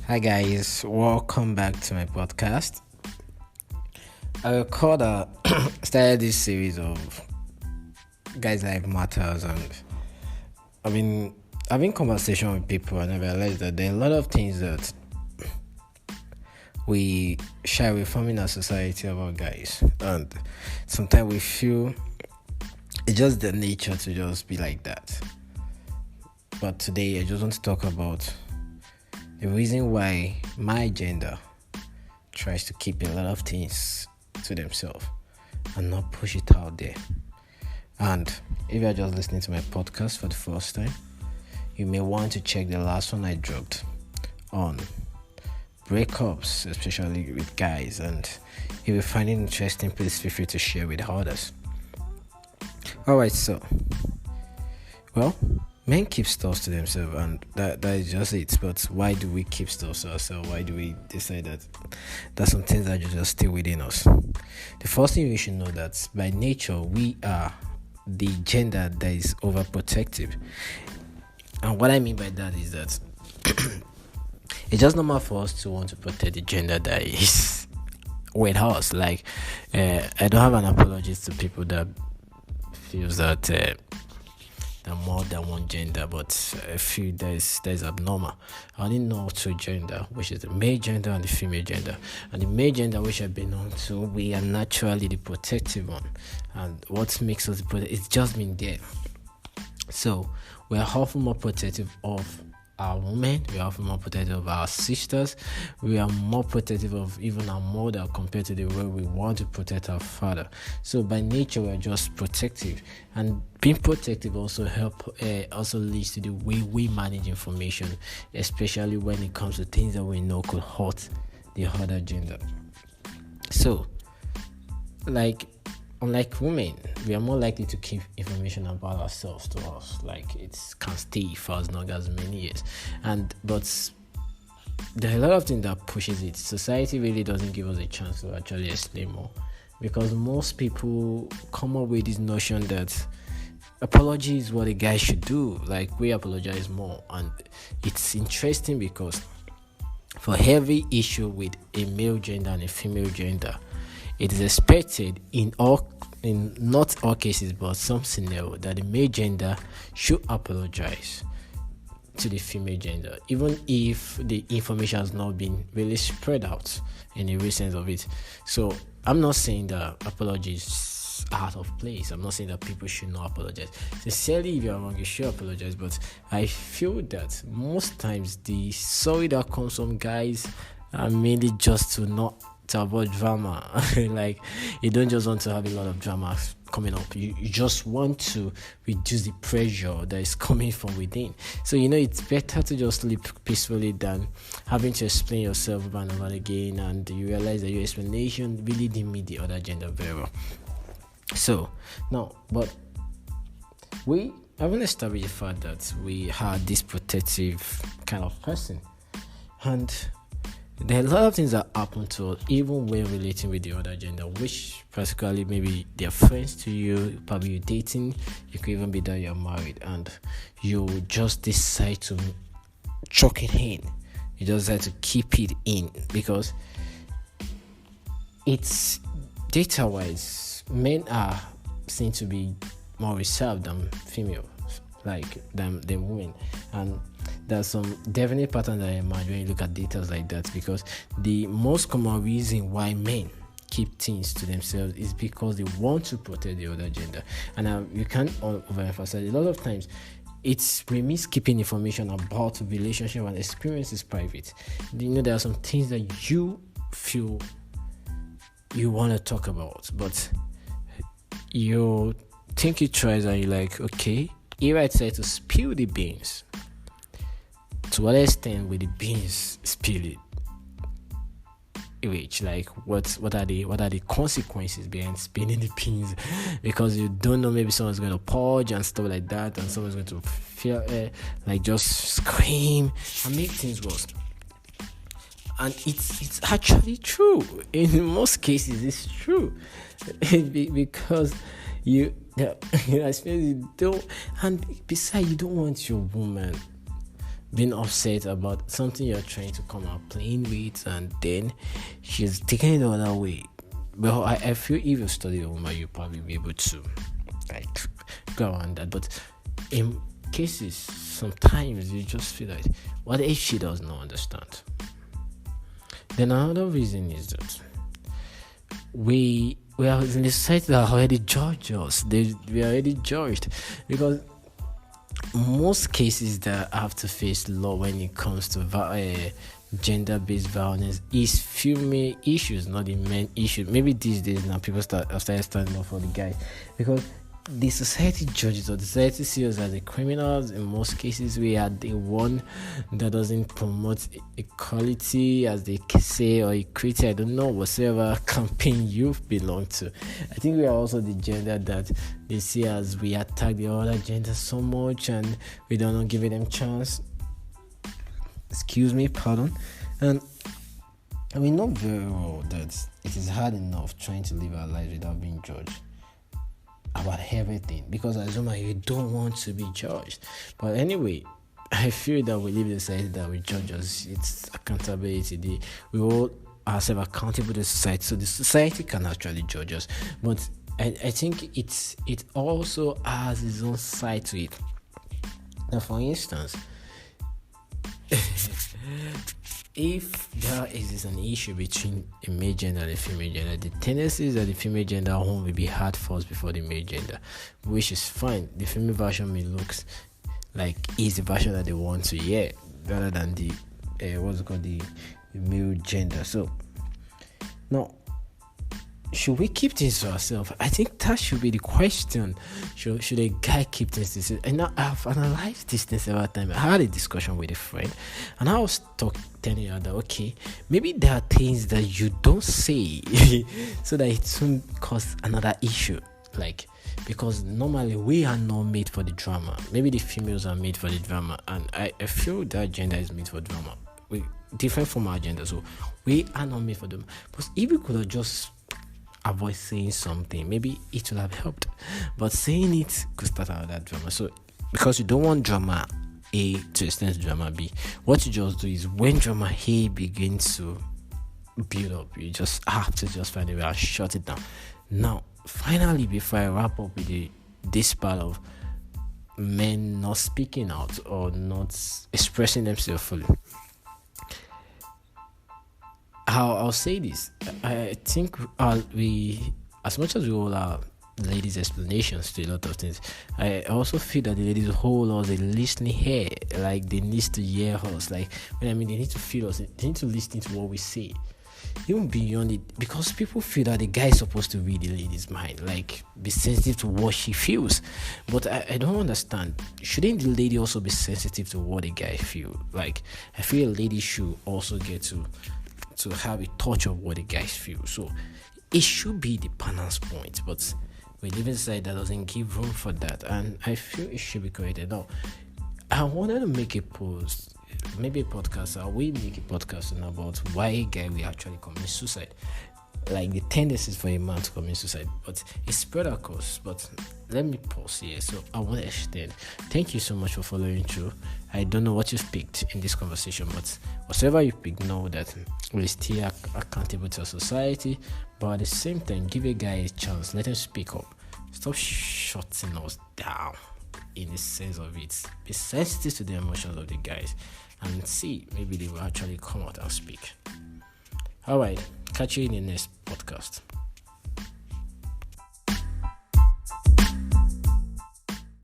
Hi guys, welcome back to my podcast. I recall started this series of Guys Life Matters, and I've been having conversation with people, and I realized that there are a lot of things that we shy away from in our society about guys, and sometimes we feel it's just the nature to just be like that. But today I just want to talk about the reason why my gender tries to keep a lot of things to themselves and not push it out there. And if you're just listening to my podcast for the first time, you may want to check the last one I dropped on breakups, especially with guys. And if you find it interesting, please feel free to share with others. Alright, so, men keep stuff to themselves, and that is just it. But why do we keep stuff to ourselves? Why do we decide that some things that just stay within us? The first thing we should know that by nature we are the gender that is overprotective. And what I mean by that is that it's just normal for us to want to protect the gender that is with us. Like, I don't have an apology to people that feels that they're more than one gender, but I feel that is abnormal. I only know two gender, which is the male gender and the female gender. And the male gender, which I belong to, we are naturally the protective one. And what makes us protective, it's just been there. So we are often more protective of our women, we are often more protective of our sisters, we are more protective of even our mother compared to the way we want to protect our father. So by nature we are just protective, and being protective also leads to the way we manage information, especially when it comes to things that we know could hurt the other gender. So, unlike women, we are more likely to keep information about ourselves to us. Like, it can stay for as long as many years. But there are a lot of things that pushes it. Society really doesn't give us a chance to actually explain more, because most people come up with this notion that apology is what a guy should do. Like, we apologize more. And it's interesting because for every issue with a male gender and a female gender, it is expected in not all cases, but some scenario, that the male gender should apologize to the female gender, even if the information has not been really spread out in the real sense of it. So I'm not saying that apology is out of place. I'm not saying that people should not apologize. Sincerely, if you're wrong, you should apologize. But I feel that most times the sorry that comes from guys are mainly just to avoid drama. Like, you don't just want to have a lot of drama coming up. You just want to reduce the pressure that is coming from within. So, it's better to just live peacefully than having to explain yourself over and over again, and you realize that your explanation really didn't meet the other gender very well. So, now, but we haven't established the fact that we are this protective kind of person. And there are a lot of things that happen to us even when relating with the other gender, which particularly maybe they're friends to you, probably you're dating, you could even be that you're married, and you just decide to chuck it in. You just decide to keep it in because it's data-wise, men are seen to be more reserved than females, than women, and there's some definite pattern that I imagine when you look at data like that, because the most common reason why men keep things to themselves is because they want to protect the other gender. And you can't overemphasize, a lot of times it's means keeping information about relationship and experiences private. There are some things that you feel you want to talk about, but you think you try and you're like, okay, here I try to spill the beans. To what extent will the beans spill it? Which, like, what are the consequences behind spilling the beans? Because you don't know, maybe someone's going to purge and stuff like that, and someone's going to feel just scream and make things worse. And it's actually true. In most cases, it's true. Because you don't, and besides, you don't want your woman being upset about something you're trying to come out playing with, and then she's taking it the other way. Well, I feel if you study a woman, you'll probably be able to like go on that. But in cases, sometimes you just feel like, what if she does not understand? Then another reason is that we are in a society that already judge us. We are already judged, because most cases that have to face law when it comes to gender-based violence is female issues, not the men issue. Maybe these days now people have started standing up for the guys, because the society judges, or the society sees us as the criminals. In most cases, we are the one that doesn't promote equality, as they say, or equity. I don't know, whatever campaign you belong to. I think we are also the gender that they see as we attack the other gender so much, and we don't give them chance. And we know very well that it is hard enough trying to live our lives without being judged about everything, because as a woman you don't want to be judged. But anyway, I feel that we live in a society that we judge us. It's accountability. We all ourselves accountable to the society, so the society can actually judge us. But I think it also has its own side to it. Now, for instance, if there is an issue between a male gender and a female gender, the tendency is that the female gender home will be hard first before the male gender, which is fine. The female version may look like is the version that they want to hear, rather than the the male gender. So now, should we keep things to ourselves? I think that should be the question. Should a guy keep things to himself? And I've analyzed this thing several times. I had a discussion with a friend, and I was telling her that, okay, maybe there are things that you don't say so that it won't cause another issue. Like, because normally we are not made for the drama. Maybe the females are made for the drama, and I feel that gender is made for drama. We different from our gender, so we are not made for them. But if we could have just avoid saying something, maybe it will have helped. But saying it could start another drama. So because you don't want drama A to extend to drama B, what you just do is, when drama A begins to build up, you just have to just find a way and shut it down. Now, finally, before I wrap up with this part of men not speaking out or not expressing themselves fully, I'll say this. I think we, as much as we all are ladies' explanations to a lot of things, I also feel that the ladies hold us a listening ear. Like, they need to hear us. Like, when I mean, they need to feel us. They need to listen to what we say. Even beyond it, because people feel that the guy is supposed to read the lady's mind, like be sensitive to what she feels. But I don't understand. Shouldn't the lady also be sensitive to what the guy feels? Like, I feel a lady should also get to have a touch of what the guys feel. So it should be the balance point, but we live in a society that doesn't give room for that, and I feel it should be corrected. Now, I wanted to make a post, maybe a podcast. I will make a podcast about why a guy will actually commit suicide, like the tendencies for a man to commit suicide, but it's spread across. But let me pause here. So I want to extend. Thank you so much for following through. I don't know what you've picked in this conversation, but whatever you pick, know that we're still accountable to society. But at the same time, give a guy a chance. Let him speak up. Stop shutting us down. In the sense of it, be sensitive to the emotions of the guys, and see, maybe they will actually come out and speak. All right, catch you in the next podcast.